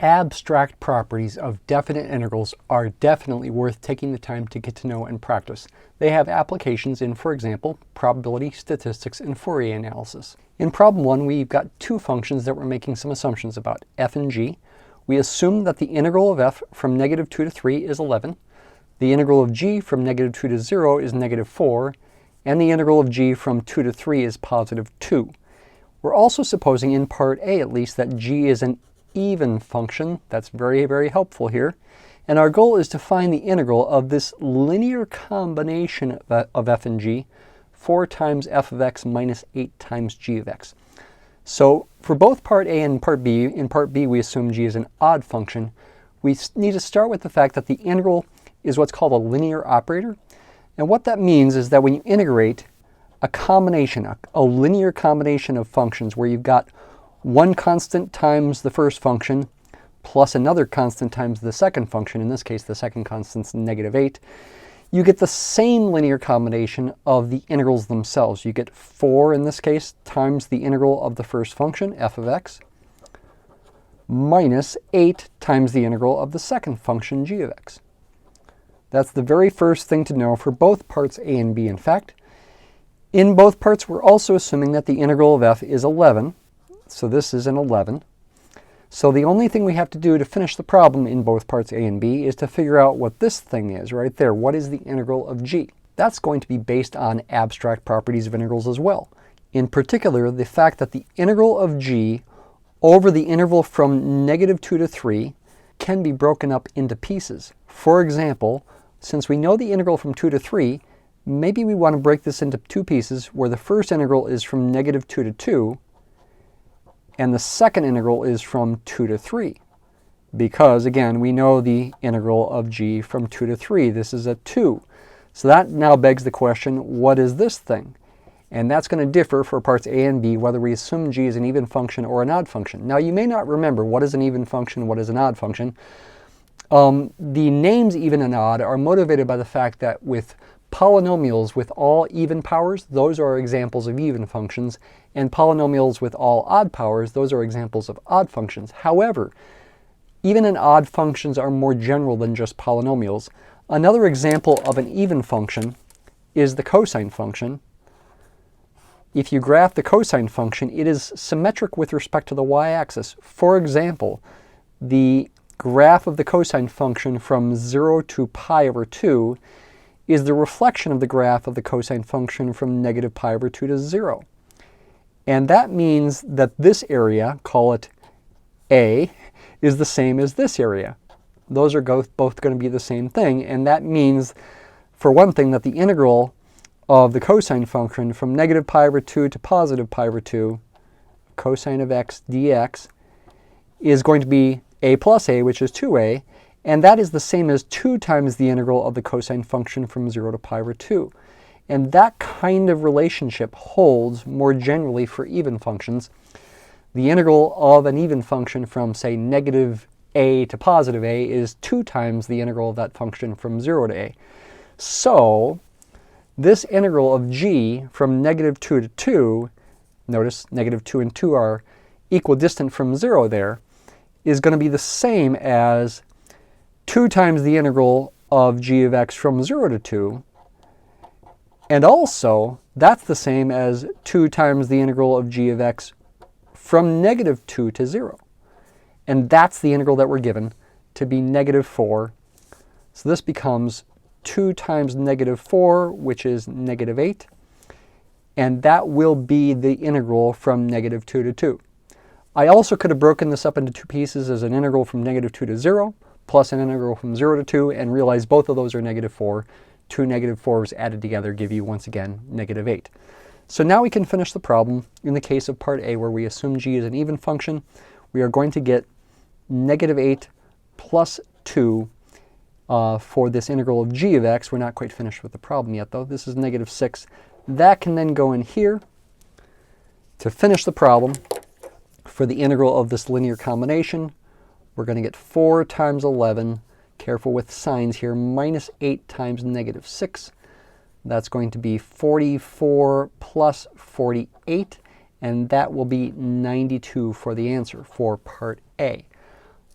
Abstract properties of definite integrals are definitely worth taking the time to get to know and practice. They have applications in, for example, probability, statistics, and Fourier analysis. In problem 1, we've got two functions that we're making some assumptions about, f and g. We assume that the integral of f from negative 2 to 3 is 11, the integral of g from negative 2 to 0 is negative 4, and the integral of g from 2 to 3 is positive 2. We're also supposing, in part A at least, that g is an even function. That's very, very helpful here. And our goal is to find the integral of this linear combination of f and g, 4 times f of x minus 8 times g of x. So for both part A and part B, in part B we assume g is an odd function. We need to start with the fact that the integral is what's called a linear operator. And what that means is that when you integrate a combination, a linear combination of functions where you've got one constant times the first function plus another constant times the second function, in this case the second constant's negative 8, you get the same linear combination of the integrals themselves. You get 4 in this case times the integral of the first function, f of x, minus 8 times the integral of the second function, g of x. That's the very first thing to know for both parts A and B. In fact, in both parts we're also assuming that the integral of f is 11. So this is an 11. So the only thing we have to do to finish the problem in both parts A and B is to figure out what this thing is right there. What is the integral of g? That's going to be based on abstract properties of integrals as well. In particular, the fact that the integral of g over the interval from negative 2 to 3 can be broken up into pieces. For example, since we know the integral from 2 to 3, maybe we want to break this into two pieces where the first integral is from negative 2 to 2, and the second integral is from 2 to 3. Because, again, we know the integral of g from 2 to 3. This is a 2. So that now begs the question, what is this thing? And that's going to differ for parts A and B, whether we assume g is an even function or an odd function. Now, you may not remember what is an even function, what is an odd function. The names even and odd are motivated by the fact that with polynomials with all even powers, those are examples of even functions, and polynomials with all odd powers, those are examples of odd functions. However, even and odd functions are more general than just polynomials. Another example of an even function is the cosine function. If you graph the cosine function, it is symmetric with respect to the y-axis. For example, the graph of the cosine function from 0 to pi over 2 is the reflection of the graph of the cosine function from negative pi over 2 to 0. And that means that this area, call it A, is the same as this area. Those are both going to be the same thing, and that means, for one thing, that the integral of the cosine function from negative pi over 2 to positive pi over 2, cosine of x dx, is going to be a plus a, which is 2a, and that is the same as 2 times the integral of the cosine function from 0 to pi over 2. And that kind of relationship holds more generally for even functions. The integral of an even function from, say, negative a to positive a is 2 times the integral of that function from 0 to a. So this integral of g from negative 2 to 2, notice negative 2 and 2 are equidistant from 0 there, is going to be the same as 2 times the integral of g of x from 0 to 2, and also that's the same as 2 times the integral of g of x from negative 2 to 0. And that's the integral that we're given to be negative 4. So this becomes 2 times negative 4, which is negative 8, and that will be the integral from negative 2 to 2. I also could have broken this up into two pieces as an integral from negative 2 to 0, plus an integral from 0 to 2, and realize both of those are negative 4. Two negative 4s added together give you, once again, negative 8. So now we can finish the problem. In the case of part A, where we assume g is an even function, we are going to get negative 8 plus 2 for this integral of g of x. We're not quite finished with the problem yet, though. This is negative 6. That can then go in here to finish the problem. For the integral of this linear combination, we're going to get 4 times 11, careful with signs here, minus 8 times negative 6. That's going to be 44 plus 48, and that will be 92 for the answer for part A.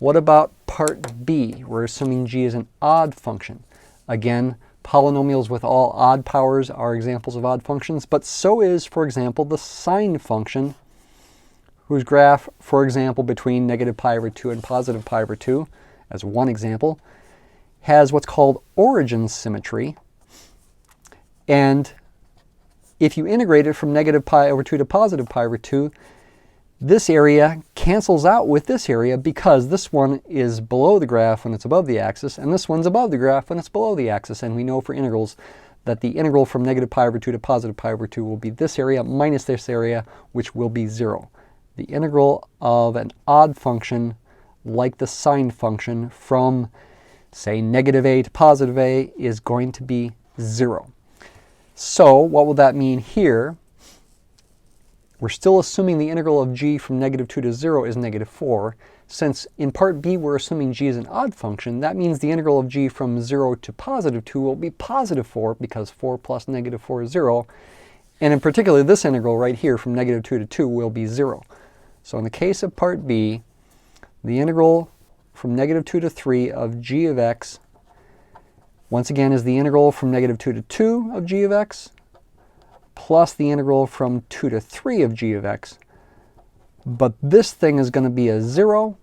What about part B? We're assuming g is an odd function. Again, polynomials with all odd powers are examples of odd functions, but so is, for example, the sine function, whose graph, for example, between negative pi over 2 and positive pi over 2, as one example, has what's called origin symmetry. And if you integrate it from negative pi over 2 to positive pi over 2, this area cancels out with this area because this one is below the graph when it's above the axis, and this one's above the graph when it's below the axis. And we know for integrals that the integral from negative pi over 2 to positive pi over 2 will be this area minus this area, which will be 0. The integral of an odd function, like the sine function, from, say, negative a to positive a is going to be 0. So what will that mean here? We're still assuming the integral of g from negative 2 to 0 is negative 4. Since in part B we're assuming g is an odd function, that means the integral of g from 0 to positive 2 will be positive 4, because 4 plus negative 4 is 0. And in particular, this integral right here from negative 2 to 2 will be 0. So in the case of part B, the integral from negative 2 to 3 of g of x, once again, is the integral from negative 2 to 2 of g of x, plus the integral from 2 to 3 of g of x. But this thing is going to be a 0.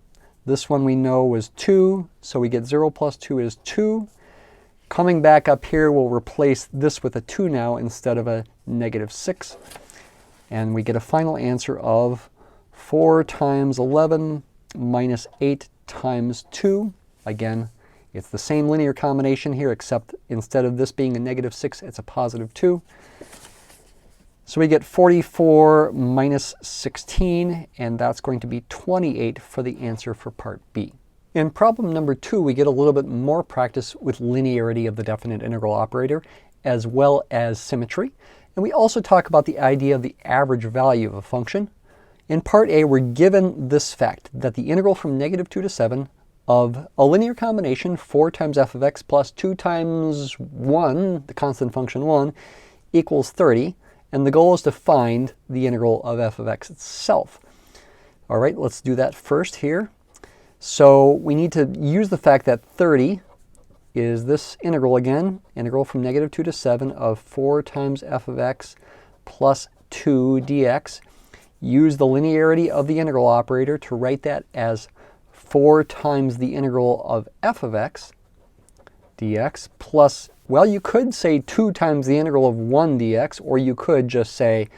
This one we know was 2, so we get 0 plus 2 is 2. Coming back up here, we'll replace this with a 2 now instead of a negative 6. And we get a final answer of 4 times 11 minus 8 times 2. Again, it's the same linear combination here, except instead of this being a negative 6, it's a positive 2. So we get 44 minus 16, and that's going to be 28 for the answer for part B. In problem number 2, we get a little bit more practice with linearity of the definite integral operator, as well as symmetry. And we also talk about the idea of the average value of a function. In part A, we're given this fact, that the integral from negative 2 to 7 of a linear combination, 4 times f of x plus 2 times 1, the constant function 1, equals 30. And the goal is to find the integral of f of x itself. All right, let's do that first here. So we need to use the fact that 30 is this integral again, integral from negative 2 to 7 of 4 times f of x plus 2 dx. Use the linearity of the integral operator to write that as 4 times the integral of f of x dx plus, well, you could say 2 times the integral of 1 dx, or you could just say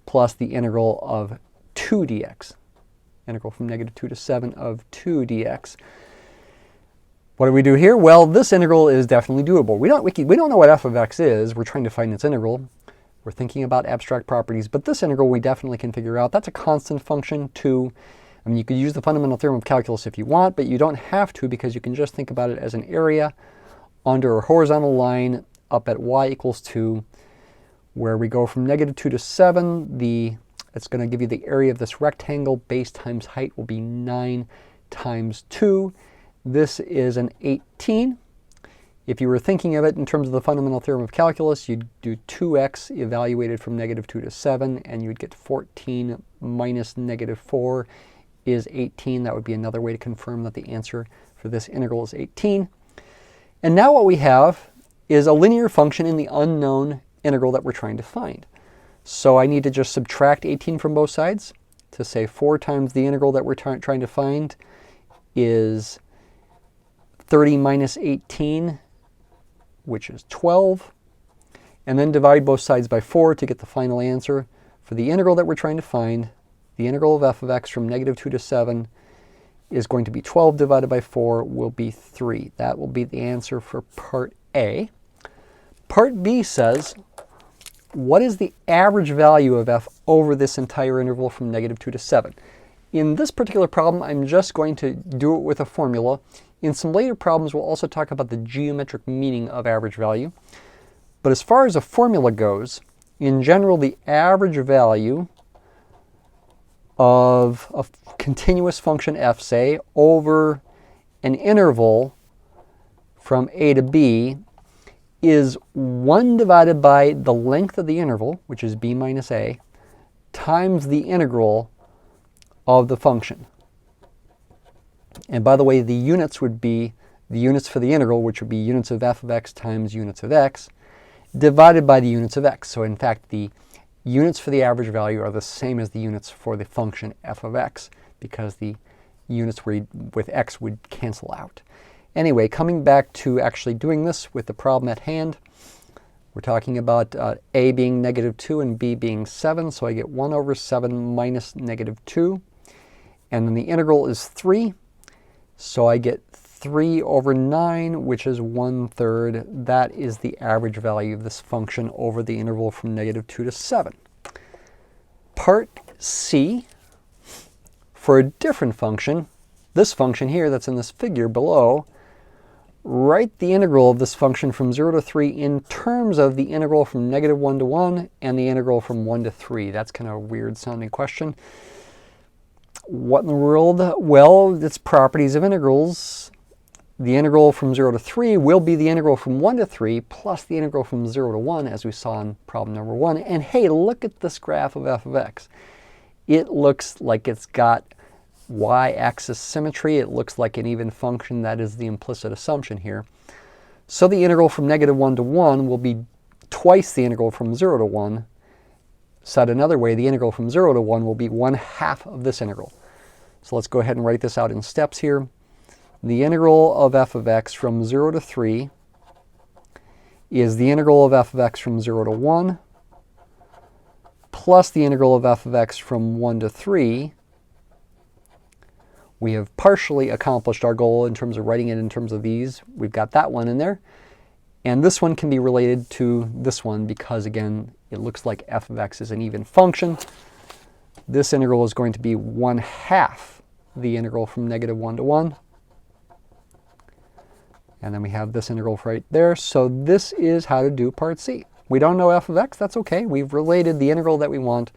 plus the integral of 2 dx. Integral from negative 2 to 7 of 2 dx. What do we do here? Well, this integral is definitely doable. We don't know what f of x is. We're trying to find its integral. We're thinking about abstract properties, but this integral we definitely can figure out. That's a constant function, 2. I mean, you could use the fundamental theorem of calculus if you want, but you don't have to, because you can just think about it as an area under a horizontal line up at y equals 2, where we go from negative 2 to 7. It's going to give you the area of this rectangle. Base times height will be 9 times 2. This is an 18. If you were thinking of it in terms of the fundamental theorem of calculus, you'd do 2x evaluated from negative 2 to 7, and you'd get 14 minus negative 4 is 18. That would be another way to confirm that the answer for this integral is 18. And now what we have is a linear function in the unknown integral that we're trying to find. So I need to just subtract 18 from both sides to say 4 times the integral that we're trying to find is 30 minus 18, which is 12. And then divide both sides by 4 to get the final answer. For the integral that we're trying to find, the integral of f of x from negative 2 to 7 is going to be 12 divided by 4 will be 3. That will be the answer for part A. Part B says, what is the average value of f over this entire interval from negative 2 to 7? In this particular problem, I'm just going to do it with a formula. In some later problems, we'll also talk about the geometric meaning of average value. But as far as a formula goes, in general, the average value of a continuous function f, say, over an interval from a to b is 1 divided by the length of the interval, which is b minus a, times the integral of the function. And by the way, the units would be the units for the integral, which would be units of f of x times units of x, divided by the units of x. So in fact, the units for the average value are the same as the units for the function f of x, because the units with x would cancel out. Anyway, coming back to actually doing this with the problem at hand, we're talking about a being -2 and b being 7, so I get 1 over 7 minus -2. And then the integral is 3, so I get 3 over 9, which is 1/3. That is the average value of this function over the interval from -2 to 7. Part C, for a different function, this function here that's in this figure below, write the integral of this function from 0 to 3 in terms of the integral from -1 to 1 and the integral from 1 to 3. That's kind of a weird sounding question. What in the world? Well, it's properties of integrals. The integral from 0 to 3 will be the integral from 1 to 3 plus the integral from 0 to 1, as we saw in problem number 1. And hey, look at this graph of f of x. It looks like it's got y-axis symmetry. It looks like an even function. That is the implicit assumption here. So the integral from -1 to 1 will be twice the integral from 0 to 1. Said another way, the integral from 0 to 1 will be 1/2 of this integral. So let's go ahead and write this out in steps here. The integral of f of x from 0 to 3 is the integral of f of x from 0 to 1 plus the integral of f of x from 1 to 3. We have partially accomplished our goal in terms of writing it in terms of these. We've got that one in there. And this one can be related to this one because, again, it looks like f of x is an even function. This integral is going to be 1/2 the integral from -1 to 1. And then we have this integral right there. So this is how to do part C. We don't know f of x. That's okay. We've related the integral that we want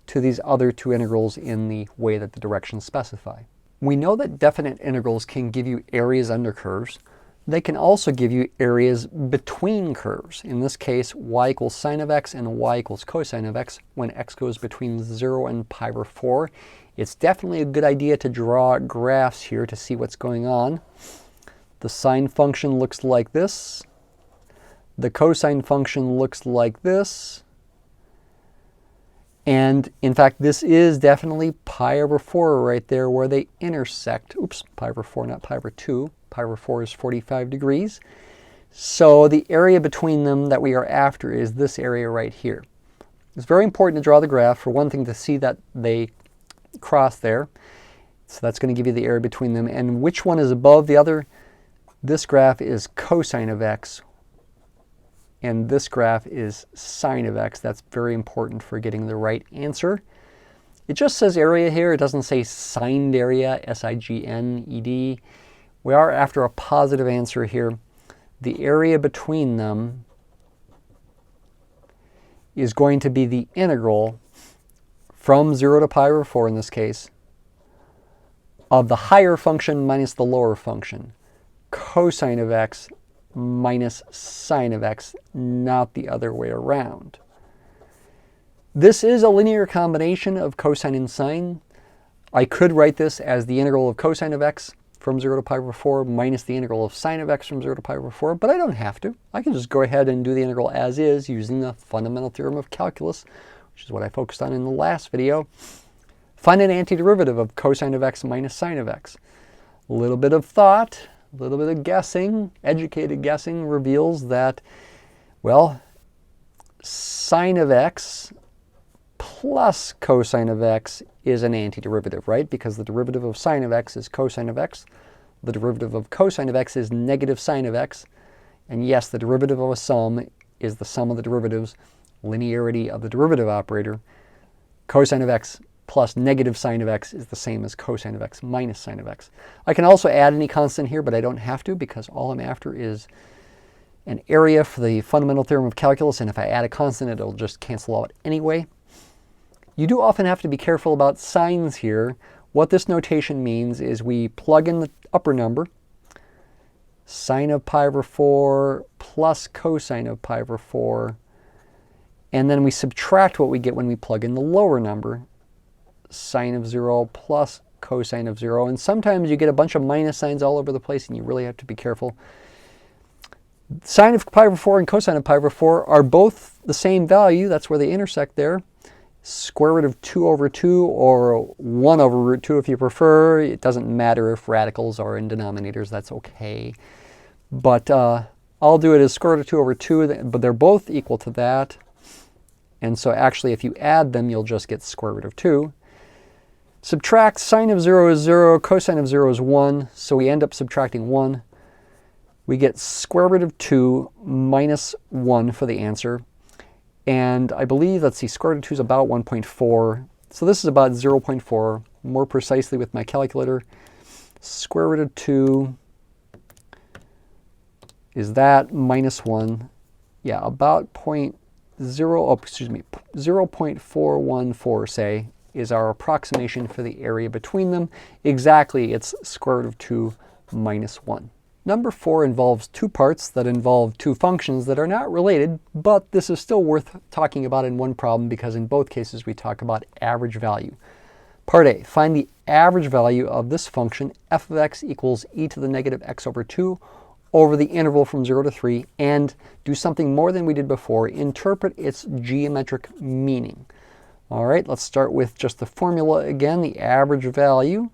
to these other two integrals in the way that the directions specify. We know that definite integrals can give you areas under curves. They can also give you areas between curves. In this case, y equals sine of x and y equals cosine of x when x goes between 0 and pi over 4. It's definitely a good idea to draw graphs here to see what's going on. The sine function looks like this. The cosine function looks like this. And in fact, this is definitely pi over 4 right there where they intersect. Oops, pi over 4, not pi over 2. Pi over 4 is 45 degrees. So the area between them that we are after is this area right here. It's very important to draw the graph, for one thing, to see that they cross there. So that's going to give you the area between them. And which one is above the other? This graph is cosine of x. And this graph is sine of x. That's very important for getting the right answer. It just says area here. It doesn't say signed area, S-I-G-N-E-D. We are after a positive answer here. The area between them is going to be the integral from 0 to pi over 4 in this case of the higher function minus the lower function. Cosine of x minus sine of x, not the other way around. This is a linear combination of cosine and sine. I could write this as the integral of cosine of x from 0 to pi over 4 minus the integral of sine of x from 0 to pi over 4, but I don't have to. I can just go ahead and do the integral as is using the fundamental theorem of calculus, which is what I focused on in the last video. Find an antiderivative of cosine of x minus sine of x. A little bit of thought, a little bit of guessing, educated guessing reveals that, well, sine of x plus cosine of x is an antiderivative, right? Because the derivative of sine of x is cosine of x. The derivative of cosine of x is negative sine of x. And yes, the derivative of a sum is the sum of the derivatives, linearity of the derivative operator. Cosine of x plus negative sine of x is the same as cosine of x minus sine of x. I can also add any constant here, but I don't have to because all I'm after is an area for the fundamental theorem of calculus, and if I add a constant, it'll just cancel out anyway. You do often have to be careful about signs here. What this notation means is we plug in the upper number, sine of pi over 4 plus cosine of pi over 4, and then we subtract what we get when we plug in the lower number, sine of 0 plus cosine of 0. And sometimes you get a bunch of minus signs all over the place, and you really have to be careful. Sine of pi over 4 and cosine of pi over 4 are both the same value. That's where they intersect there. Square root of 2 over 2, or 1 over root 2 if you prefer. It doesn't matter if radicals are in denominators. That's okay. But I'll do it as square root of 2 over 2, but they're both equal to that. And so actually, if you add them, you'll just get square root of 2. Subtract, sine of 0 is 0, cosine of 0 is 1, so we end up subtracting 1. We get square root of 2 minus 1 for the answer. And I believe, let's see, square root of 2 is about 1.4. So this is about 0.4, more precisely with my calculator. Square root of 2 is that minus 1. Yeah, about 0.414, say, is our approximation for the area between them. Exactly, it's square root of 2 minus 1. Number 4 involves two parts that involve two functions that are not related, but this is still worth talking about in one problem because in both cases we talk about average value. Part A, find the average value of this function f of x equals e to the negative x over 2 over the interval from 0 to 3, and do something more than we did before. Interpret its geometric meaning. All right, let's start with just the formula again. The average value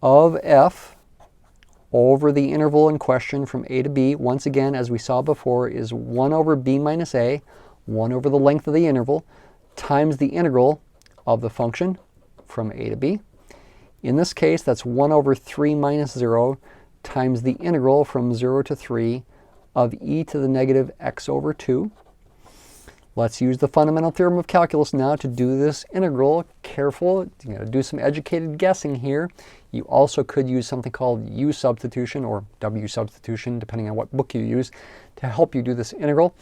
of f over the interval in question from a to b, once again, as we saw before, is 1 over b minus a, 1 over the length of the interval, times the integral of the function from a to b. In this case, that's 1 over 3 minus 0 times the integral from 0 to 3 of e to the negative x over 2. Let's use the fundamental theorem of calculus now to do this integral. Careful, do some educated guessing here. You also could use something called u substitution or w substitution, depending on what book you use, to help you do this integral.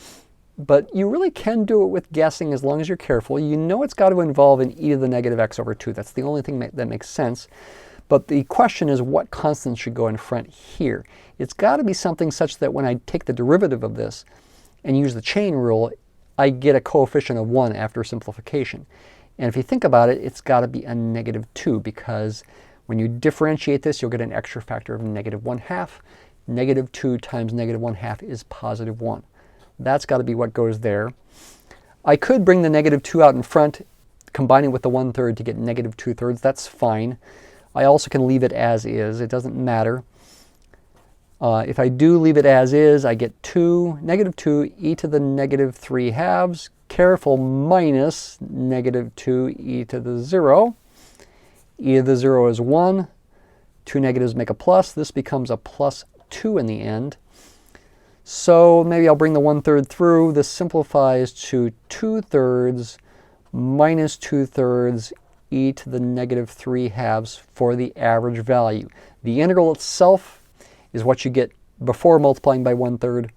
But you really can do it with guessing as long as you're careful. You know it's got to involve an e to the negative x over 2. That's the only thing that makes sense. But the question is, what constant should go in front here? It's got to be something such that when I take the derivative of this and use the chain rule, I get a coefficient of 1 after simplification. And if you think about it, it's got to be a negative 2, because when you differentiate this, you'll get an extra factor of negative 1/2. Negative 2 times negative 1/2 is positive 1. That's got to be what goes there. I could bring the negative 2 out in front, combine it with the 1/3 to get negative 2/3. That's fine. I also can leave it as is. It doesn't matter. If I do leave it as is, I get negative 2 e to the negative 3/2, careful, minus negative 2 e to the 0. E to the 0 is 1. Two negatives make a plus. This becomes a plus 2 in the end. So maybe I'll bring the 1/3 through. This simplifies to 2/3 minus 2/3 e to the negative 3/2 for the average value. The integral itself is what you get before multiplying by 1/3.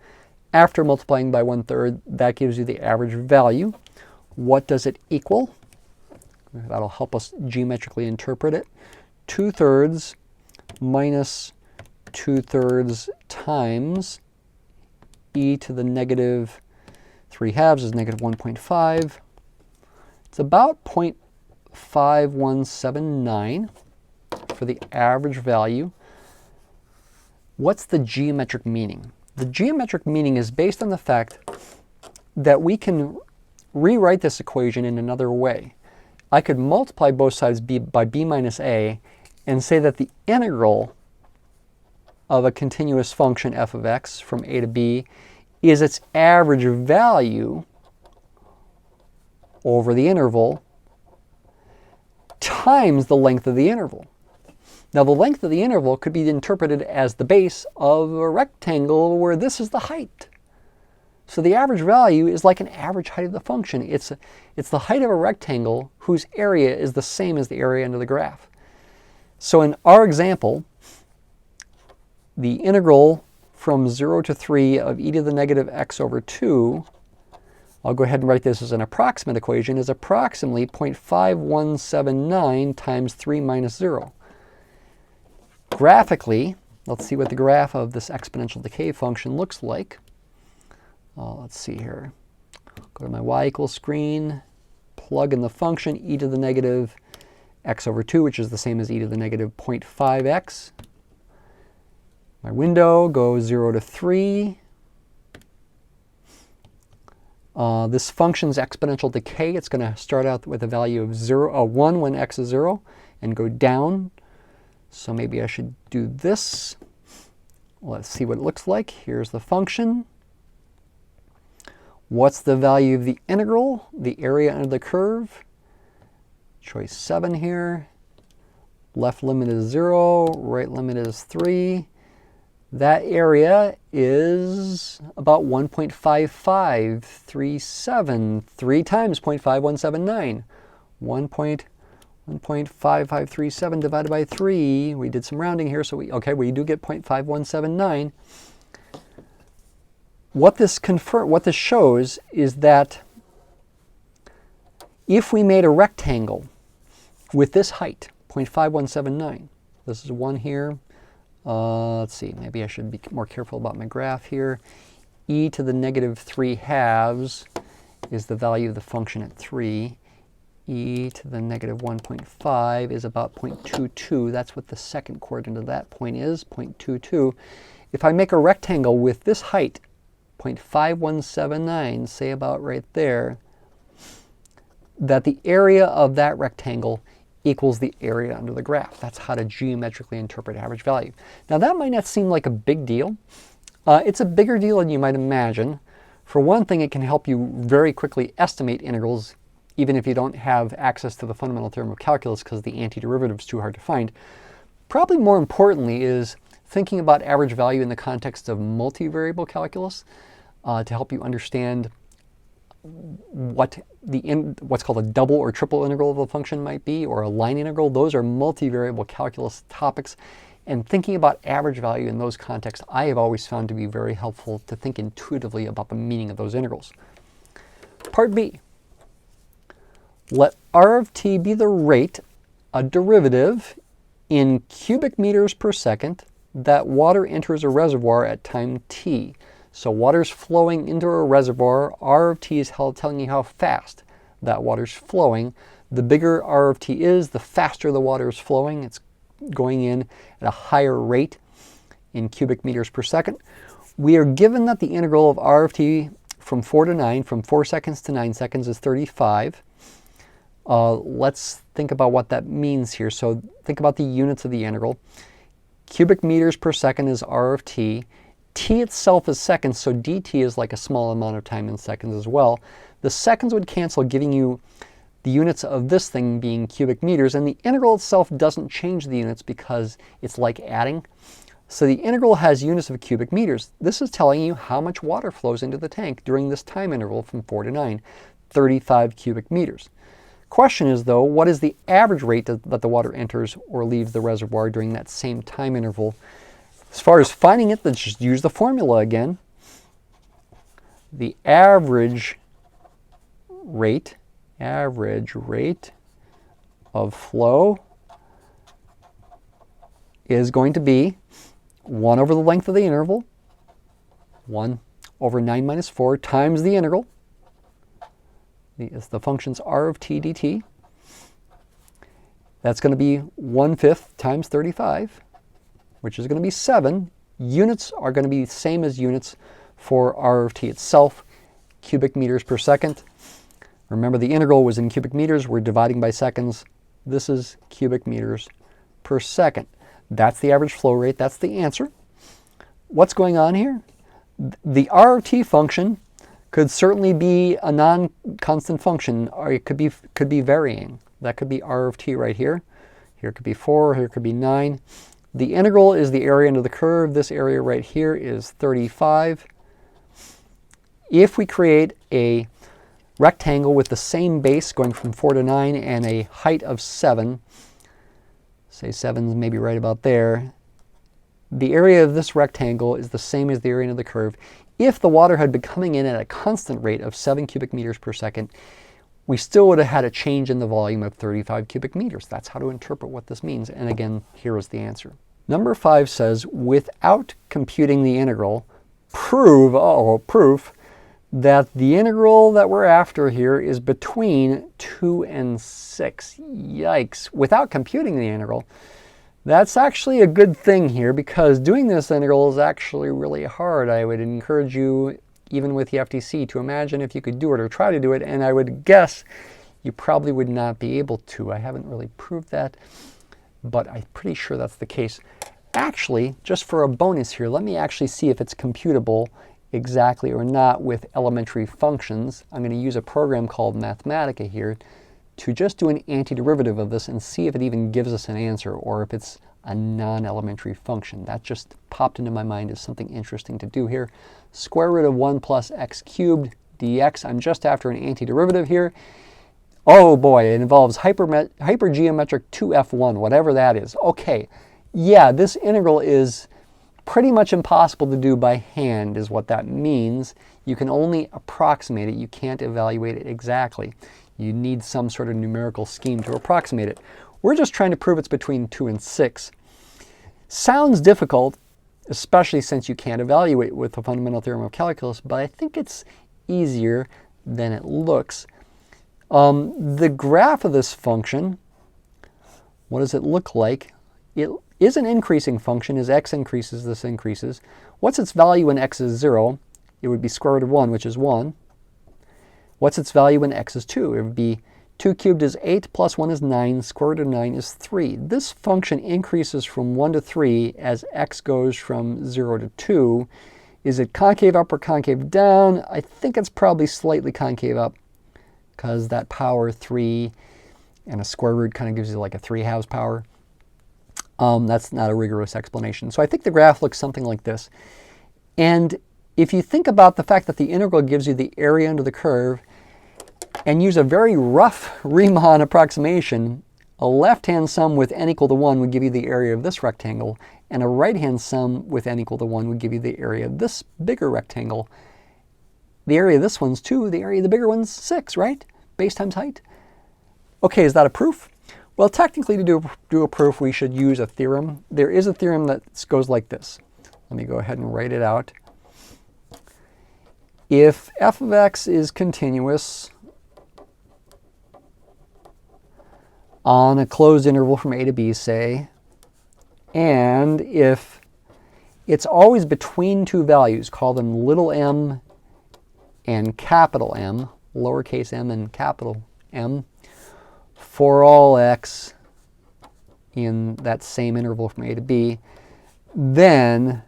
After multiplying by 1/3, that gives you the average value. What does it equal? That'll help us geometrically interpret it. 2/3 minus 2/3 times e to the negative 3/2 is negative 1.5. It's about 0.5179 for the average value. What's the geometric meaning? The geometric meaning is based on the fact that we can rewrite this equation in another way. I could multiply both sides by b minus a and say that the integral of a continuous function f of x from a to b is its average value over the interval times the length of the interval. Now, the length of the interval could be interpreted as the base of a rectangle where this is the height. So the average value is like an average height of the function. It's the height of a rectangle whose area is the same as the area under the graph. So in our example, the integral from 0 to 3 of e to the negative x over 2, I'll go ahead and write this as an approximate equation, is approximately 0.5179 times 3 minus 0. Graphically, let's see what the graph of this exponential decay function looks like. Let's see here. Go to my y equals screen, plug in the function e to the negative x over 2, which is the same as e to the negative 0.5x. My window goes 0 to 3. This function's exponential decay, it's going to start out with a value of 1 when x is 0 and go down. So maybe I should do this. Let's see what it looks like. Here's the function. What's the value of the integral? The area under the curve. Choice 7 here. Left limit is 0, right limit is 3. That area is about 1.5537, 3 times 0.5179. 1.5537 divided by 3. We did some rounding here, so we do get 0.5179. What this shows is that if we made a rectangle with this height, 0.5179, this is one here. Let's see, maybe I should be more careful about my graph here. E to the negative 3/2 is the value of the function at 3. E to the negative 1.5 is about 0.22. That's what the second coordinate of that point is, 0.22. If I make a rectangle with this height, 0.5179, say about right there, that the area of that rectangle equals the area under the graph. That's how to geometrically interpret average value. Now that might not seem like a big deal. It's a bigger deal than you might imagine. For one thing, it can help you very quickly estimate integrals, even if you don't have access to the fundamental theorem of calculus because the antiderivative is too hard to find. Probably more importantly is thinking about average value in the context of multivariable calculus to help you understand what's called a double or triple integral of a function might be, or a line integral. Those are multivariable calculus topics. And thinking about average value in those contexts, I have always found to be very helpful to think intuitively about the meaning of those integrals. Part B. Let r of t be the rate, a derivative, in cubic meters per second that water enters a reservoir at time t. So water's flowing into a reservoir. R of t is telling you how fast that water's flowing. The bigger r of t is, the faster the water is flowing. It's going in at a higher rate in cubic meters per second. We are given that the integral of r of t from 4 to 9, from 4 seconds to 9 seconds is 35. Let's think about what that means here. So think about the units of the integral. Cubic meters per second is r of t. T itself is seconds, so dt is like a small amount of time in seconds as well. The seconds would cancel, giving you the units of this thing being cubic meters, and the integral itself doesn't change the units because it's like adding. So the integral has units of cubic meters. This is telling you how much water flows into the tank during this time interval from 4 to 9, 35 cubic meters. Question is, though, what is the average rate that the water enters or leaves the reservoir during that same time interval? As far as finding it, let's just use the formula again. The average rate of flow is going to be 1 over the length of the interval, 1 over 9 minus 4 times the integral. The function's r of t dt. That's going to be 1/5 times 35, which is going to be 7. Units are going to be the same as units for r of t itself, cubic meters per second. Remember, the integral was in cubic meters. We're dividing by seconds. This is cubic meters per second. That's the average flow rate. That's the answer. What's going on here? The r of t function could certainly be a non-constant function, or it could be varying. That could be r of t right here. Here it could be 4, here it could be 9. The integral is the area under the curve. This area right here is 35. If we create a rectangle with the same base going from 4 to 9 and a height of 7, say 7 is maybe right about there, the area of this rectangle is the same as the area under the curve. If the water had been coming in at a constant rate of 7 cubic meters per second, we still would have had a change in the volume of 35 cubic meters. That's how to interpret what this means. And again, here is the answer. Number 5 says, without computing the integral, proof that the integral that we're after here is between 2 and 6. Yikes. Without computing the integral, that's actually a good thing here, because doing this integral is actually really hard. I would encourage you, even with the FTC, to imagine if you could do it or try to do it, and I would guess you probably would not be able to. I haven't really proved that, but I'm pretty sure that's the case. Actually, just for a bonus here, let me actually see if it's computable exactly or not with elementary functions. I'm going to use a program called Mathematica here to just do an antiderivative of this and see if it even gives us an answer, or if it's a non-elementary function. That just popped into my mind as something interesting to do here. Square root of 1 plus x cubed dx. I'm just after an antiderivative here. Oh boy, it involves hypergeometric 2f1, whatever that is. Okay, yeah, this integral is pretty much impossible to do by hand, is what that means. You can only approximate it. You can't evaluate it exactly. You need some sort of numerical scheme to approximate it. We're just trying to prove it's between 2 and 6. Sounds difficult, especially since you can't evaluate with the fundamental theorem of calculus, but I think it's easier than it looks. The graph of this function, what does it look like? It is an increasing function. As x increases, this increases. What's its value when x is 0? It would be square root of 1, which is 1. What's its value when x is 2? It would be 2 cubed is 8, plus 1 is 9, square root of 9 is 3. This function increases from 1 to 3 as x goes from 0 to 2. Is it concave up or concave down? I think it's probably slightly concave up, because that power 3 and a square root kind of gives you like a 3/2 power. That's not a rigorous explanation. So I think the graph looks something like this. And if you think about the fact that the integral gives you the area under the curve, and use a very rough Riemann approximation, a left-hand sum with n equal to 1 would give you the area of this rectangle, and a right-hand sum with n equal to 1 would give you the area of this bigger rectangle. The area of this one's 2, the area of the bigger one's 6, right? Base times height. Okay, is that a proof? Well, technically, to do a proof, we should use a theorem. There is a theorem that goes like this. Let me go ahead and write it out. If f of x is continuous on a closed interval from a to b, say, and if it's always between two values, call them little m and capital M, lowercase m and capital M, for all x in that same interval from a to b, then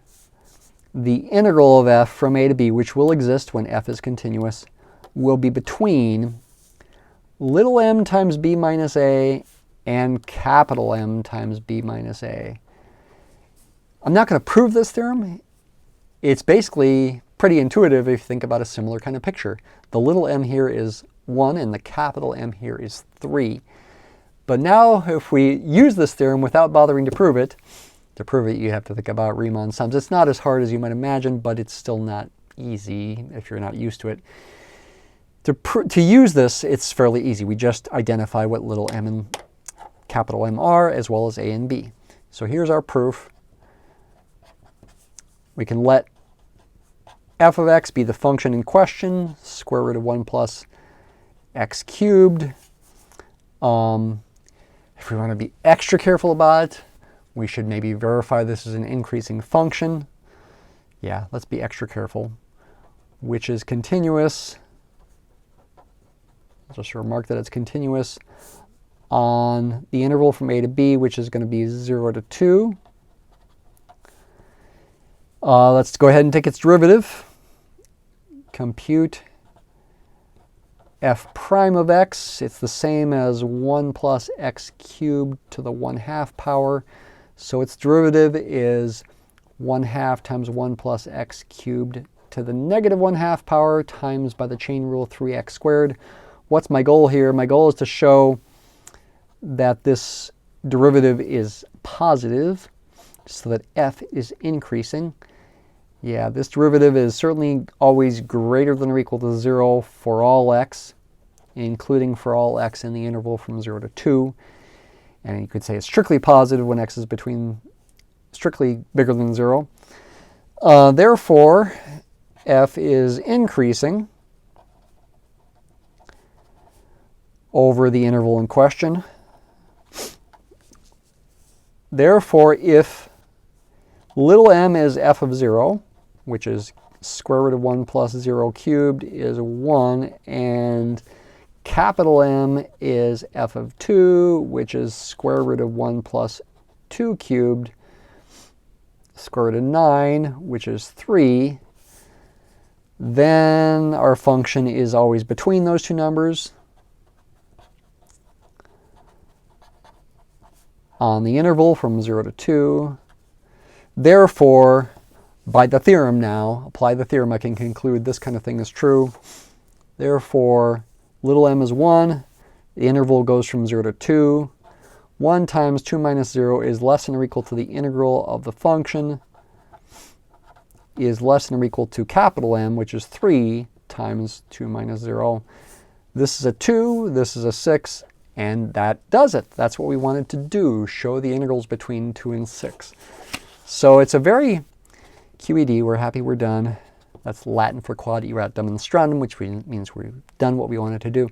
the integral of f from a to b, which will exist when f is continuous, will be between little m times b minus a and capital M times b minus a. I'm not going to prove this theorem. It's basically pretty intuitive if you think about a similar kind of picture. The little m here is 1 and the capital M here is 3. But now if we use this theorem without bothering to prove it you have to think about Riemann sums. It's not as hard as you might imagine, but it's still not easy if you're not used to it. To use this, it's fairly easy. We just identify what little m and capital M are, as well as a and b. So here's our proof. We can let f of x be the function in question, square root of 1 plus x cubed. If we want to be extra careful about it, we should maybe verify this is an increasing function. Yeah, let's be extra careful. Which is continuous. I'll just remark that it's continuous on the interval from a to b, which is going to be 0 to 2. Let's go ahead and take its derivative. Compute f prime of x. It's the same as 1 plus x cubed to the 1/2 power. So its derivative is 1/2 times 1 plus x cubed to the negative 1/2 power times, by the chain rule, 3x squared. What's my goal here? My goal is to show that this derivative is positive, so that f is increasing. Yeah, this derivative is certainly always greater than or equal to 0 for all x, including for all x in the interval from 0 to 2. And you could say it's strictly positive when x is strictly bigger than 0. Therefore, f is increasing. over the interval in question. Therefore, if little m is f of 0, which is square root of 1 plus 0 cubed is 1, and capital M is f of 2, which is square root of 1 plus 2 cubed, square root of 9, which is 3, then our function is always between those two numbers on the interval from 0 to 2. Therefore, by the theorem now, apply the theorem, I can conclude this kind of thing is true. Therefore, little m is 1. The interval goes from 0 to 2. 1 times 2 minus 0 is less than or equal to the integral of the function is less than or equal to capital M, which is 3 times 2 minus 0. This is a 2, this is a 6, and that does it. That's what we wanted to do, show the integrals between 2 and 6. So it's a very QED, we're happy we're done. That's Latin for quod erat demonstrandum, which means we've done what we wanted to do.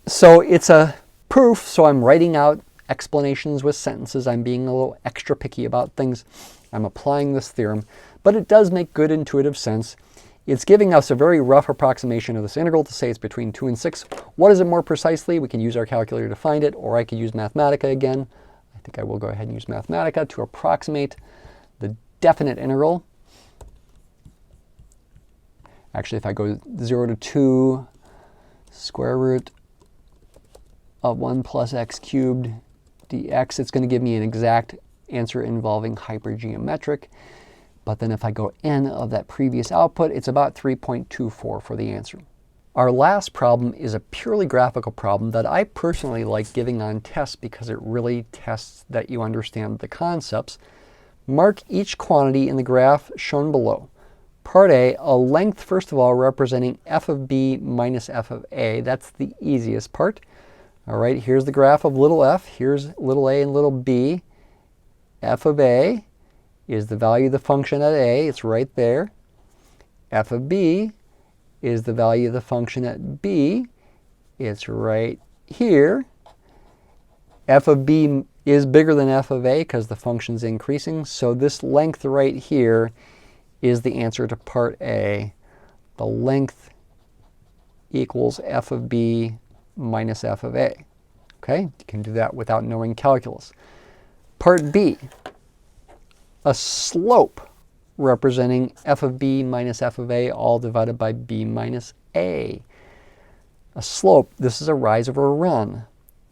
So it's a proof, so I'm writing out explanations with sentences. I'm being a little extra picky about things. I'm applying this theorem, but it does make good intuitive sense. It's giving us a very rough approximation of this integral to say it's between 2 and 6. What is it more precisely? We can use our calculator to find it, or I could use Mathematica again. I think I will go ahead and use Mathematica to approximate the definite integral. Actually, if I go 0 to 2, square root of 1 plus x cubed dx, it's going to give me an exact answer involving hypergeometric. But then if I go n of that previous output, it's about 3.24 for the answer. Our last problem is a purely graphical problem that I personally like giving on tests because it really tests that you understand the concepts. Mark each quantity in the graph shown below. Part A, a length, first of all, representing f of b minus f of a. That's the easiest part. All right, here's the graph of little f. Here's little a and little b. F of a is the value of the function at a. It's right there. F of b is the value of the function at b. It's right here. F of b is bigger than f of a because the function's increasing. So this length right here is the answer to part A. The length equals f of b minus f of a. Okay, you can do that without knowing calculus. Part B, a slope representing f of b minus f of a all divided by b minus a. A slope, this is a rise over a run.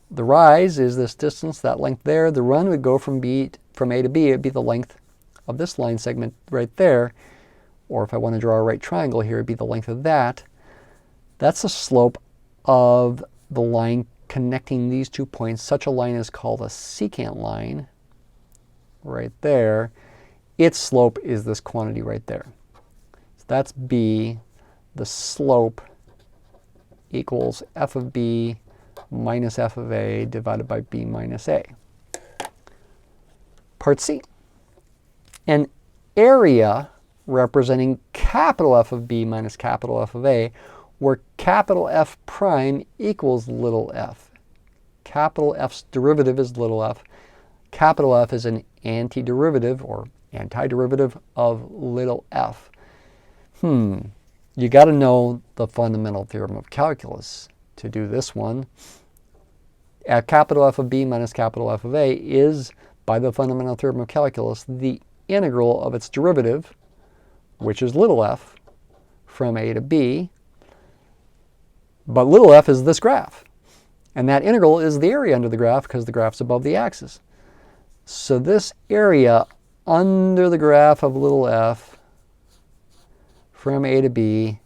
The rise is this distance, that length there. The run would go from a to b. It would be the length of this line segment right there. Or if I want to draw a right triangle here, it would be the length of that. That's the slope of the line connecting these 2 points. Such a line is called a secant line right there. Its slope is this quantity right there. So that's b. The slope equals f of b minus f of a divided by b minus a. Part C, an area representing capital F of b minus capital F of a, where capital F prime equals little f. Capital F's derivative is little f. Capital F is an antiderivative or antiderivative of little f. You got to know the fundamental theorem of calculus to do this one. Capital F of b minus capital F of a is, by the fundamental theorem of calculus, the integral of its derivative, which is little f, from a to b. But little f is this graph. And that integral is the area under the graph because the graph's above the axis. So this area under the graph of little f from a to b,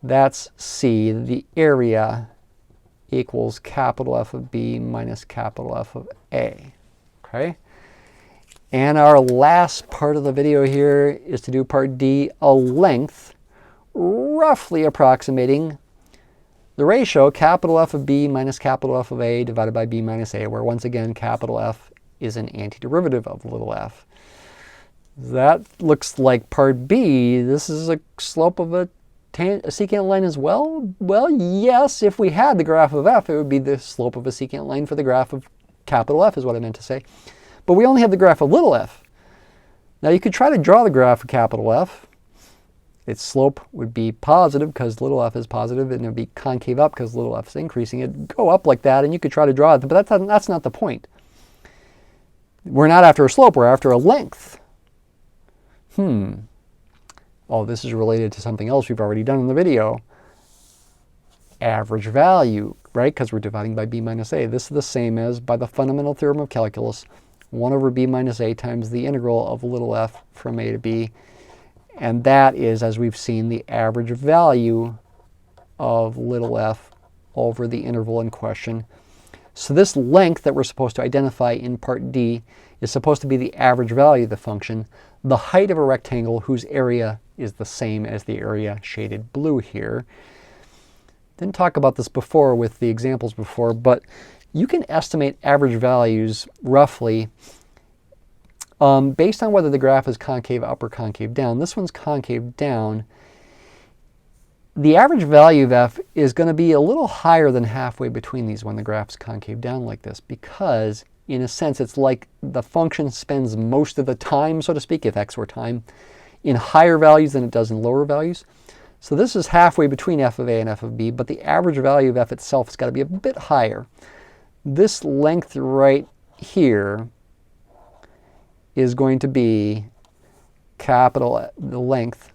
that's C. The area equals capital F of b minus capital F of a. Okay? And our last part of the video here is to do part D, a length roughly approximating the ratio capital F of b minus capital F of a divided by b minus a, where once again capital F is an antiderivative of little f. That looks like part B. This is a slope of a secant line as well? Well, yes, if we had the graph of f, it would be the slope of a secant line for the graph of capital F is what I meant to say. But we only have the graph of little f. Now you could try to draw the graph of capital F. Its slope would be positive because little f is positive, and it would be concave up because little f is increasing. It'd go up like that, and you could try to draw it, but that's not the point. We're not after a slope, we're after a length. Oh, this is related to something else we've already done in the video. Average value, right? Because we're dividing by b minus a. This is the same as by the fundamental theorem of calculus, 1 over b minus a times the integral of little f from a to b. And that is, as we've seen, the average value of little f over the interval in question. So this length that we're supposed to identify in part D is supposed to be the average value of the function, the height of a rectangle whose area is the same as the area shaded blue here. Didn't talk about this before with the examples before, but you can estimate average values roughly based on whether the graph is concave up or concave down. This one's concave down. The average value of f is going to be a little higher than halfway between these when the graph's concave down like this, because in a sense it's like the function spends most of the time, so to speak, if x were time, in higher values than it does in lower values. So this is halfway between f of a and f of b, but the average value of f itself has got to be a bit higher. This length right here is going to be the length,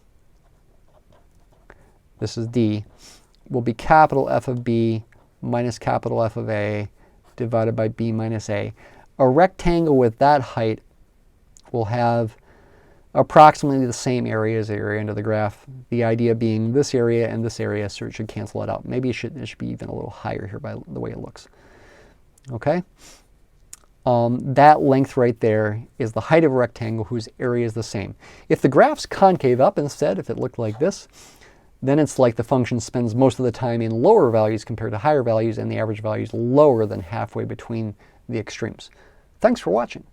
this is d, will be capital F of b minus capital F of a divided by b minus a. A rectangle with that height will have approximately the same area as the area under the graph. The idea being this area and this area, so it should cancel it out. Maybe it should be even a little higher here by the way it looks. Okay? That length right there is the height of a rectangle whose area is the same. If the graph's concave up instead, if it looked like this, then it's like the function spends most of the time in lower values compared to higher values, and the average value is lower than halfway between the extremes. Thanks for watching.